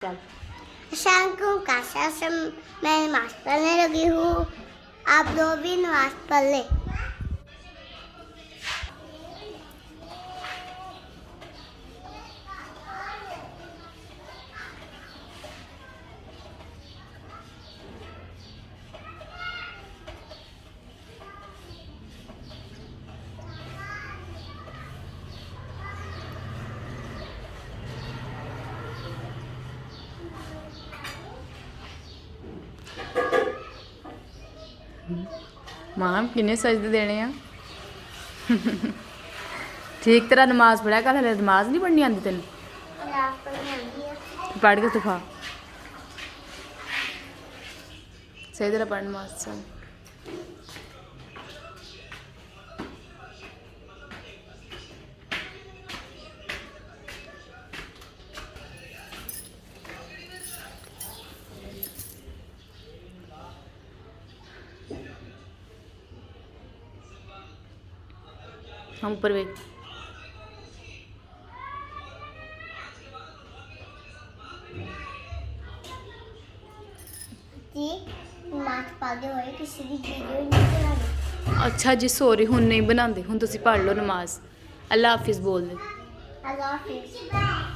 चल शाम को काशा से मैं नमाज पढ़ने लगी हूँ। आप लोग भी नमाज पढ़ ले। मां किन्ने सजदे देने आ ठीक तरह नमाज पढ़िया कर। हले नमाज नहीं पढ़नी आंदी तेन? नमाज पढ़ने आती है। पढ़ के दिखा सही तरह पढ़ नमाज। चल हम ऊपर वे जी नमाज पढ़ते हुए किसी की वीडियो नहीं बनानी। अच्छा जी सॉरी हुन नहीं बनाते। हुन तुसी पढ़ लो नमाज। अल्लाह हाफिज़ बोल दे। अल्लाह हाफिज़।